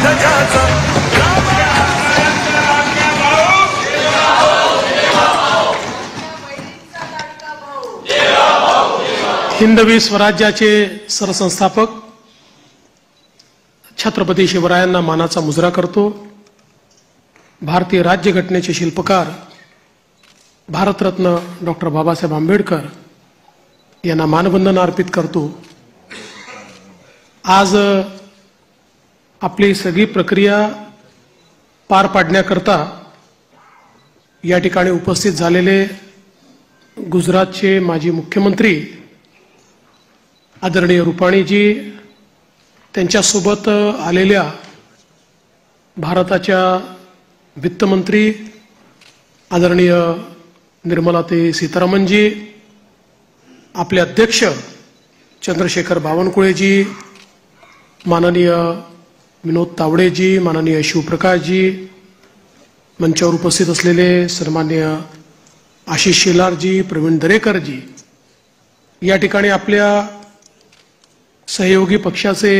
ध्वजाचा हिंदवी स्वराज्याचे सरसंस्थापक छत्रपती शिवरायांना मानाचा मुजरा करतो। भारतीय राज्यघटनेचे शिल्पकार भारतरत्न डॉक्टर बाबासाहेब आंबेडकर यांना मानवंदना अर्पित करतो। आज आपली सगळी प्रक्रिया पार पाडण्याकरता या ठिकाणी उपस्थित झालेले गुजरातचे माजी मुख्यमंत्री आदरणीय रुपाणीजी, त्यांच्यासोबत आलेल्या भारताच्या वित्तमंत्री आदरणीय निर्मलाताई सीतारामनजी, आपले अध्यक्ष चंद्रशेखर बावनकुळेजी, माननीय विनोद तावडेजी, माननीय शिवप्रकाशजी, मंचावर उपस्थित असलेले सन्माननीय आशिष शेलारजी, प्रवीण दरेकरजी, या ठिकाणी आपल्या सहयोगी पक्षाचे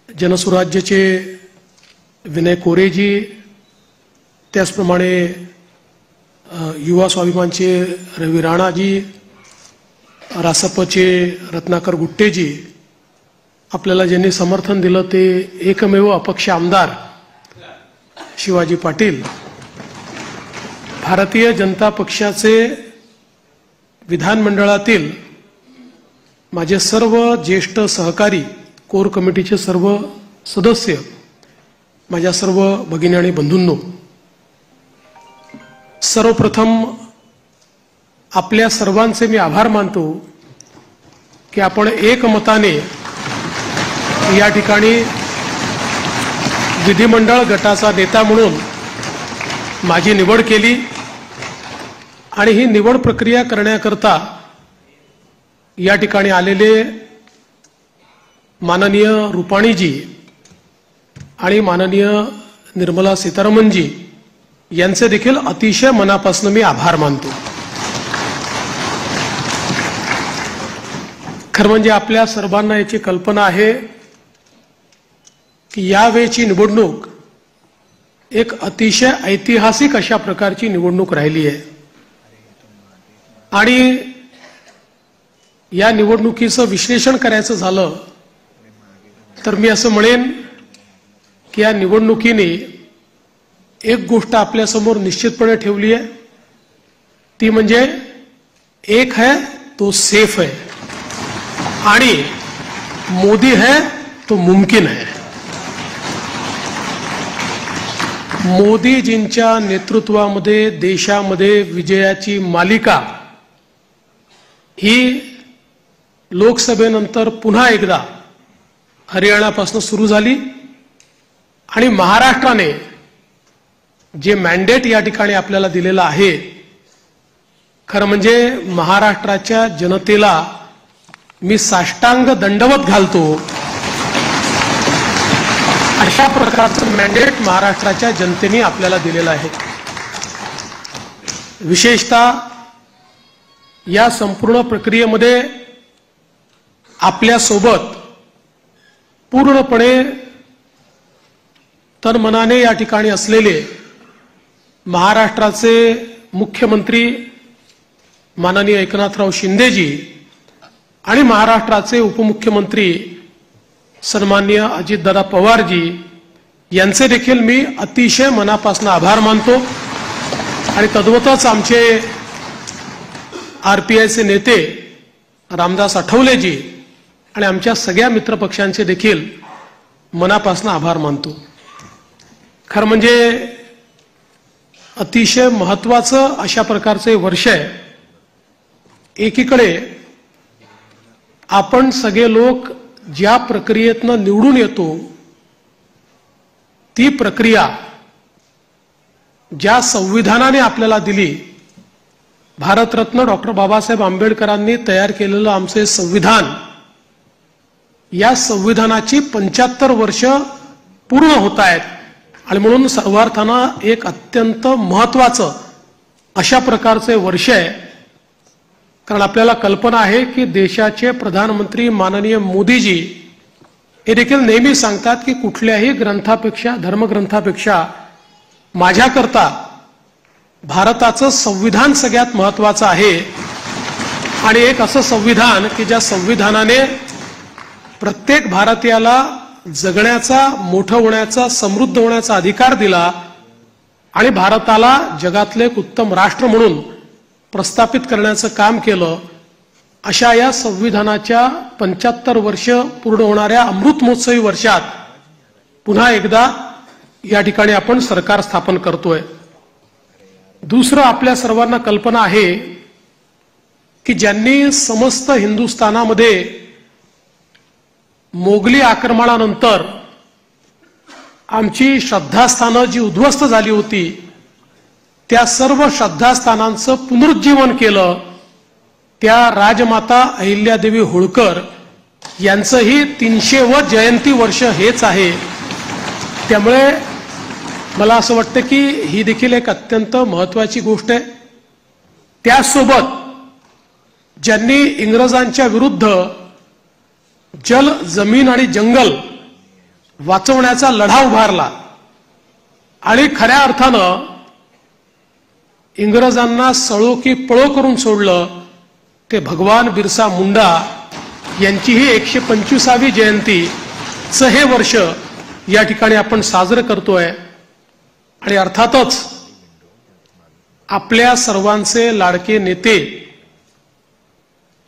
जनसुराज्याचे विनय कोरेजी, त्याचप्रमाणे युवा स्वाभिमानचे रवी राणाजी, रासपचे रत्नाकर गुट्टेजी, आपल्याला ज्यांनी समर्थन दिलं ते एकमेव अपक्ष आमदार शिवाजी पाटील, भारतीय जनता पक्षाचे विधानमंडळातील माझे सर्व ज्येष्ठ सहकारी, कोर कमिटीचे सर्व सदस्य, माझ्या सर्व भगिनी आणि बंधूंनो, सर्वप्रथम आपल्या सर्वांचे मी आभार मानतो की आपण एकमताने या ठिकाणी विधिमंडळ गटाचा नेता म्हणून माझी निवड केली आणि ही निवड प्रक्रिया करण्याकरता या ठिकाणी आलेले माननीय रुपाणीजी आणि माननीय निर्मला सीतारामनजी यांचे देखील अतिशय मनापासून मी आभार मानतो। खरं म्हणजे आपल्या सर्वांना याची कल्पना आहे की यावेळची निवडणूक एक अतिशय ऐतिहासिक अशा प्रकारची निवडणूक राहिली आहे आणि या निवडणुकीचं विश्लेषण करायचं झालं तर मी असं म्हणेन की या निवडणुकीने एक गोष्ट आपल्यासमोर निश्चितपणे ठेवली आहे, ती म्हणजे एक है तो सेफ है आणि मोदी है तो मुमकिन है। मोदीजींच्या नेतृत्वामध्ये देशामध्ये विजयाची मालिका ही लोकसभेनंतर पुन्हा एकदा हरियाणापासून सुरू झाली आणि महाराष्ट्राने जे मॅन्डेट या ठिकाणी आपल्याला दिलेलं आहे, खरं म्हणजे महाराष्ट्राच्या जनतेला मी साष्टांग दंडवत घालतो, अशा प्रकारचं मॅन्डेट महाराष्ट्राच्या जनतेने आपल्याला दिलेलं आहे। विशेषतः या संपूर्ण प्रक्रियेमध्ये आपल्या सोबत पूर्णपणे तनमनाने या ठिकाणी असलेले महाराष्ट्राचे मुख्यमंत्री माननीय एकनाथराव शिंदेजी आणि महाराष्ट्राचे उपमुख्यमंत्री सन्माननीय अजितदादा पवारजी यांचे देखील मी अतिशय मनापासून आभार मानतो आणि तद्वतच आमचे आरपीआयचे नेते रामदास आठवलेजी आणि आमच्या सगळ्या मित्रपक्षांचे देखील मनापासून आभार मानतो। खरं म्हणजे अतिशय महत्त्वाचं अशा प्रकारचे वर्ष आहे। एकीकडे आपण सगळे लोक ज्या प्रक्रियेतनं निवडून येतो ती प्रक्रिया ज्या संविधानाने आपल्याला दिली, भारतरत्न डॉक्टर बाबासाहेब आंबेडकरांनी तयार केलेलं आमचे संविधान, या संविधानाची 75 वर्ष पूर्ण होत आहेत आणि म्हणून सर्वार्थानं एक अत्यंत महत्त्वाचं अशा प्रकारचे वर्ष आहे। कारण आपल्याला कल्पना आहे की देशाचे प्रधानमंत्री माननीय मोदीजी हे देखील नेहमी सांगतात की कुठल्याही ग्रंथापेक्षा, धर्मग्रंथापेक्षा माझ्याकरता भारताचं संविधान सगळ्यात महत्त्वाचं आहे. आणि एक असं संविधान की ज्या संविधानाने प्रत्येक भारतीयाला जगण्याचा, मोठं होण्याचा, समृद्ध होण्याचा अधिकार दिला आणि भारताला जगातले एक उत्तम राष्ट्र म्हणून प्रस्थापित करण्याचं काम केलं. अशा या संविधानाच्या 75 वर्ष पूर्ण होणाऱ्या अमृत महोत्सवी वर्षात पुन्हा एकदा या ठिकाणी आपण सरकार स्थापन करतोय. दुसरं, आपल्या सर्वांना कल्पना आहे की ज्यांनी समस्त हिंदुस्थानामध्ये मोगली आक्रमणानंतर आमची श्रद्धास्थानं जी उद्ध्वस्त झाली होती त्या सर्व श्रद्धास्थानांचं पुनरुज्जीवन केलं, त्या राजमाता अहिल्यादेवी होळकर यांचंही 300वे जयंती वर्ष हेच आहे. त्यामुळे मला असं वाटतं की ही देखील एक अत्यंत महत्त्वाची गोष्ट आहे. त्यासोबत ज्यांनी इंग्रजांच्या विरुद्ध जल, जमीन आणि जंगल वाचवण्याचा लढा उभारला आणि खऱ्या अर्थानं इंग्रजांना सळो की पळो करून सोडलं, ते भगवान बिरसा मुंडा यांची ही 125वी जयंतीचं हे वर्ष या ठिकाणी आपण साजरं करतोय. आणि अर्थातच आपल्या सर्वांचे लाडके नेते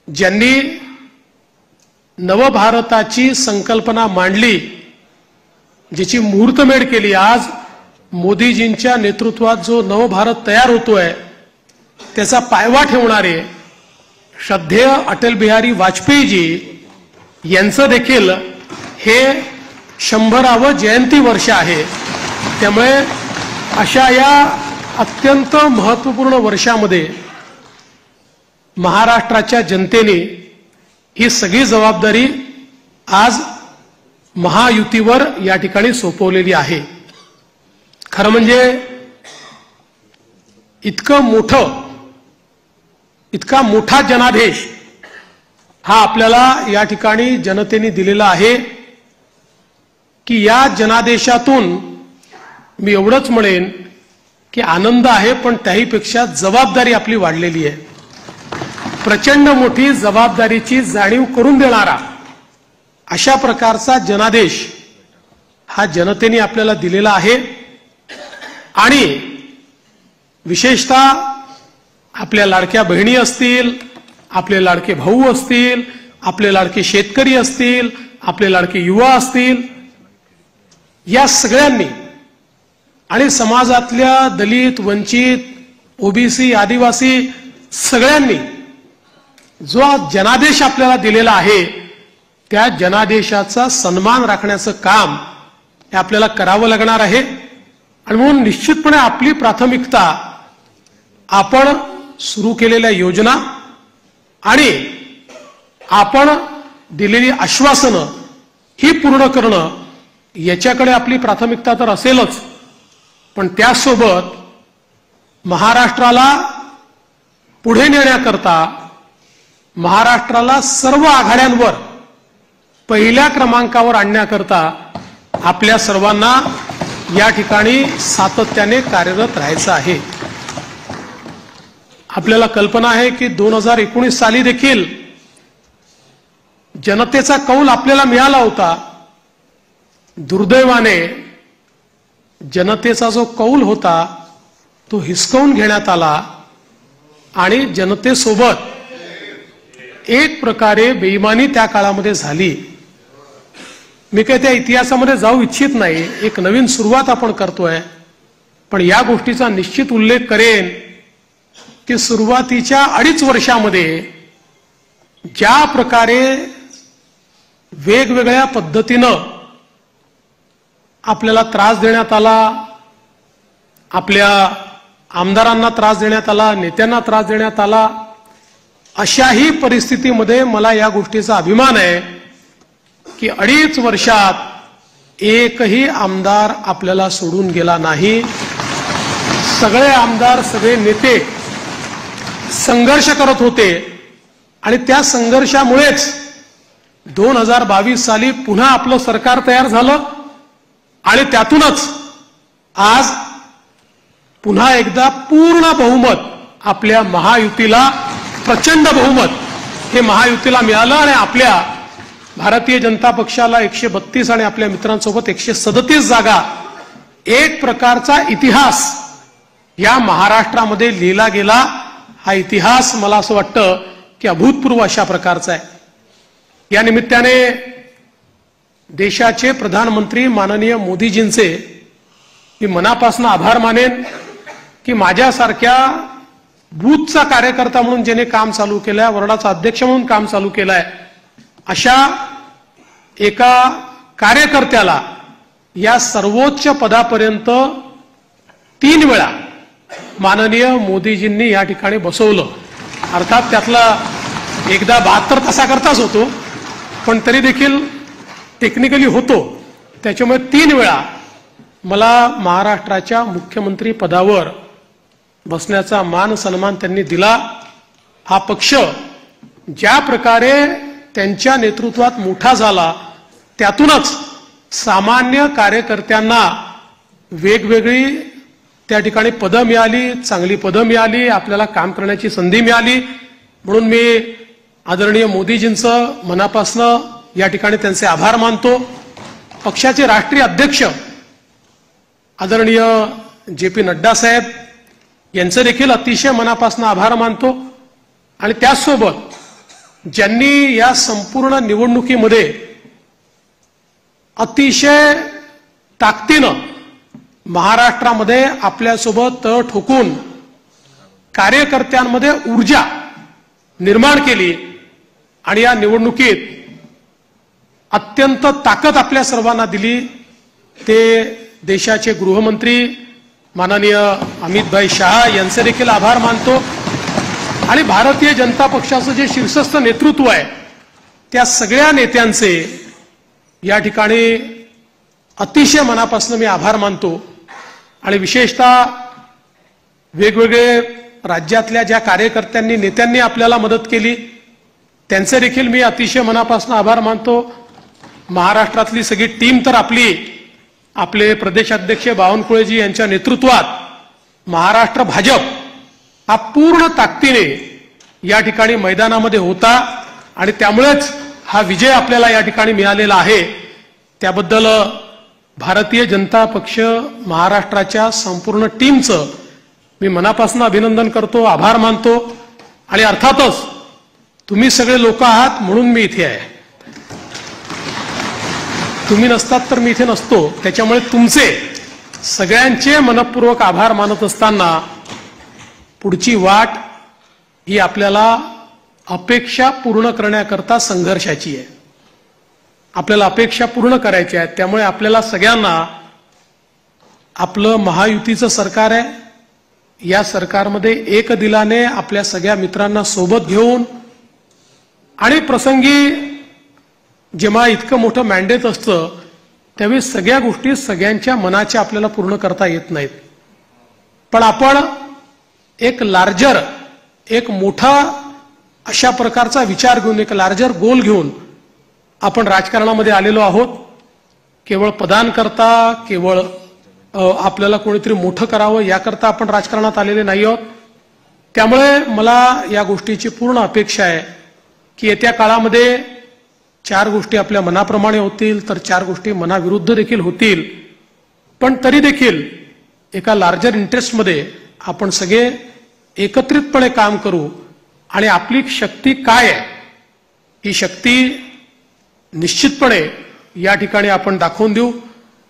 ज्यांनी नवभारताची संकल्पना मांडली, ज्याची मुहूर्तमेढ केली, आज मोदीजींच्या नेतृत्वात जो नवभारत तयार होतोय त्याचा पायवा ठेवणारे श्रद्धेय अटल बिहारी वाजपेयीजी यांचं देखील हे 100वे जयंती वर्ष आहे. त्यामुळे अशा या अत्यंत महत्त्वपूर्ण वर्षामध्ये महाराष्ट्राच्या जनतेने ही सगळी जबाबदारी आज महायुतीवर या ठिकाणी सोपवलेली आहे. खरं म्हणजे इतका मोठा जनादेश हा आपल्याला या ठिकाणी जनतेने दिलेला आहे की या जनादेशातून मी एवढंच म्हणेन की आनंद आहे, पण त्याहीपेक्षा जबाबदारी आपली वाढलेली आहे. प्रचंड मोठी जबाबदारीची जाणीव करून देणारा अशा प्रकारचा जनादेश हा जनतेने आपल्याला दिलेला आहे. आणि विशेषतः आपल्या लाडक्या बहिणी असतील, आपले लाडके भाऊ असतील, आपले लाडके शेतकरी असतील, आपले लाडके युवा असतील, या सगळ्यांनी आणि समाजातल्या दलित, वंचित, ओबीसी, आदिवासी सगळ्यांनी जो जनादेश आपल्याला दिलेला आहे त्या जनादेशाचा सन्मान राखण्याचं काम हे आपल्याला करावं लागणार आहे. आणि म्हणून निश्चितपणे आपली प्राथमिकता आपण सुरू केलेल्या योजना आणि आपण दिलेली आश्वासनं ही पूर्ण करणं याच्याकडे आपली प्राथमिकता तर असेलच, पण त्यासोबत महाराष्ट्राला पुढे नेण्याकरता, महाराष्ट्राला सर्व आघाड्यांवर पहिल्या क्रमांकावर आणण्याकरता आपल्या सर्वांना या ठिकाणी सातत्याने कार्यरत राहायचं आहे. आपल्याला कल्पना आहे की 2019 साली देखील जनतेचा कौल आपल्याला मिळाला होता. दुर्दैवाने जनतेचा जो कौल होता तो हिसकावून घेण्यात आला आणि जनतेसोबत एक प्रकारे बेईमानी त्या काळामध्ये झाली. मी काही त्या इतिहासामध्ये जाऊ इच्छित नाही, एक नवीन सुरुवात आपण करतोय, पण या गोष्टीचा निश्चित उल्लेख करेन की सुरुवातीच्या 2.5 वर्षामध्ये ज्या प्रकारे वेगवेगळ्या पद्धतीनं आपल्याला त्रास देण्यात आला, आपल्या आमदारांना त्रास देण्यात आला, नेत्यांना त्रास देण्यात आला, अशाही परिस्थितीमध्ये मला या गोष्टीचा अभिमान आहे की 2.5 वर्षात एकही आमदार आपल्याला सोडून गेला नाही. सगळे आमदार, सगळे नेते संघर्ष करत होते आणि त्या संघर्षामुळेच 2022 साली पुन्हा आपलं सरकार तयार झालं आणि त्यातूनच आज पुन्हा एकदा पूर्ण बहुमत आपल्या महायुतीला, प्रचंड बहुमत हे महायुतीला मिळालं आणि आपल्या भारतीय जनता पक्षाला 132 आणि आपल्या मित्रांसोबत 137 जागा, एक प्रकारचा इतिहास या महाराष्ट्रामध्ये लिहिला गेला. हा इतिहास मला असं वाटतं की अभूतपूर्व अशा प्रकारचा आहे. या निमित्ताने देशाचे प्रधानमंत्री माननीय मोदीजींचे मी मनापासून आभार मानेन की माझ्यासारख्या बूथचा कार्यकर्ता म्हणून ज्याने काम चालू केलंय, वॉर्डाचा अध्यक्ष म्हणून काम चालू केलंय, अशा एका कार्यकर्त्याला या सर्वोच्च पदापर्यंत 3 वेळा माननीय मोदीजींनी या ठिकाणी बसवलं. अर्थात त्यातला एकदा 72 तासाकरताच होतो, पण तरी देखील टेक्निकली होतो. त्याच्यामुळे 3 वेळा मला महाराष्ट्राच्या मुख्यमंत्री पदावर बसण्याचा मान सन्मान त्यांनी दिला. हा पक्ष ज्या प्रकारे त्यांच्या नेतृत्वात मोठा झाला, त्यातूनच सामान्य कार्यकर्त्यांना वेगवेगळी त्या ठिकाणी पदं मिळाली, चांगली पदं मिळाली, आपल्याला काम करण्याची संधी मिळाली. म्हणून मी आदरणीय मोदीजींचं मनापासून या ठिकाणी त्यांचे आभार मानतो. पक्षाचे राष्ट्रीय अध्यक्ष आदरणीय JP नड्डा साहेब यांचे देखील अतिशय मनापासून आभार मानतो. आणि त्याचसोबत ज्यांनी या संपूर्ण निवडणुकीमध्ये अतिशय ताकदीनं महाराष्ट्रामध्ये आपल्यासोबत तळ ठोकून कार्यकर्त्यांमध्ये ऊर्जा निर्माण केली आणि या निवडणुकीत अत्यंत ताकद आपल्या सर्वांना दिली, ते देशाचे गृहमंत्री माननीय अमितभाई शहा यांचे देखील आभार मानतो. आणि भारतीय जनता पक्षाचं जे शीर्षस्थ नेतृत्व आहे त्या सगळ्या नेत्यांचे या ठिकाणी अतिशय मनापासून मी आभार मानतो. आणि विशेषतः वेगवेगळे राज्यातल्या ज्या कार्यकर्त्यांनी, नेत्यांनी आपल्याला मदत केली त्यांचे देखील मी अतिशय मनापासून आभार मानतो. महाराष्ट्रातली सगळी टीम तर आपले प्रदेशाध्यक्ष बावनकुळेजी यांच्या नेतृत्वात महाराष्ट्र भाजप हा पूर्ण ताकदीने या ठिकाणी मैदानामध्ये होता आणि त्यामुळेच हा विजय आपल्याला या ठिकाणी मिळालेला आहे. त्याबद्दल भारतीय जनता पक्ष महाराष्ट्राच्या संपूर्ण टीमचं मी मनापासून अभिनंदन करतो, आभार मानतो. आणि अर्थातच तुम्ही सगळे लोक आहात म्हणून मी इथे आहे. तुम्ही नसतात तर मी इथे नसतो. त्याच्यामुळे तुमचे सगळ्यांचे मनपूर्वक आभार मानत असताना पुढची वाट ही आपल्याला अपेक्षा पूर्ण करण्याकरता संघर्षाची आहे. आपल्याला अपेक्षा पूर्ण करायची आहेत. त्यामुळे आपल्याला सगळ्यांना आपलं महायुतीचं सरकार आहे, या सरकारमध्ये एक दिलाने आपल्या सगळ्या मित्रांना सोबत घेऊन आणि प्रसंगी जेव्हा इतकं मोठं मॅन्डेट असतं त्यावेळी सगळ्या गोष्टी सगळ्यांच्या मनाच्या आपल्याला पूर्ण करता येत नाहीत. पण आपण एक लार्जर, एक मोठा अशा प्रकारचा विचार घेऊन, एक लार्जर गोल घेऊन आपण राजकारणामध्ये आलेलो आहोत. केवळ पदांकरता, केवळ आपल्याला कोणीतरी मोठं करावं याकरता आपण राजकारणात आलेले नाही आहोत. त्यामुळे मला या गोष्टीची पूर्ण अपेक्षा आहे की येत्या काळामध्ये 4 गोष्टी आपल्या मनाप्रमाणे होतील तर 4 गोष्टी मनाविरुद्ध देखील होतील. पण तरी देखील एका लार्जर इंटरेस्टमध्ये आपण सगळे एकत्रितपणे काम करू आणि आपली शक्ती काय आहे ही शक्ती निश्चितपणे या ठिकाणी आपण दाखवून देऊ.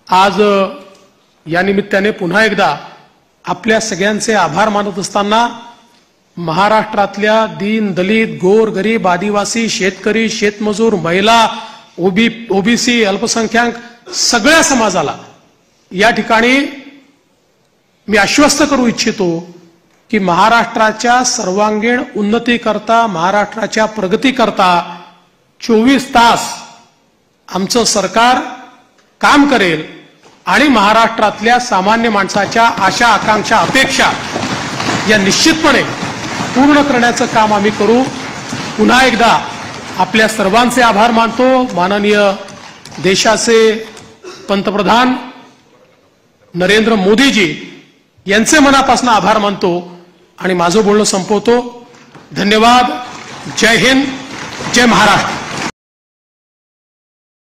आज या निमित्ताने पुन्हा एकदा आपल्या सगळ्यांचे आभार मानत असताना महाराष्ट्रातल्या दीन, दलित, गोर, गरीब, आदिवासी, शेतकरी, शेतमजूर, महिला, ओबीसी, अल्पसंख्याक सगळ्या समाजाला या ठिकाणी मी आश्वस्त करू इच्छितो की महाराष्ट्राच्या सर्वांगीण उन्नतीकरता, महाराष्ट्राच्या प्रगतीकरता 24 तास आमचं सरकार काम करेल आणि महाराष्ट्रातल्या सामान्य माणसाच्या आशा, आकांक्षा, अपेक्षा या निश्चितपणे पूर्ण करण्याचं काम आम्ही करू. पुन्हा एकदा आपल्या सर्वांचे आभार मानतो. माननीय देशाचे पंतप्रधान नरेंद्र मोदीजी यांचे मनापासून आभार मानतो आणि माझं बोलणं संपवतो. धन्यवाद. जय हिंद, जय महाराष्ट्र.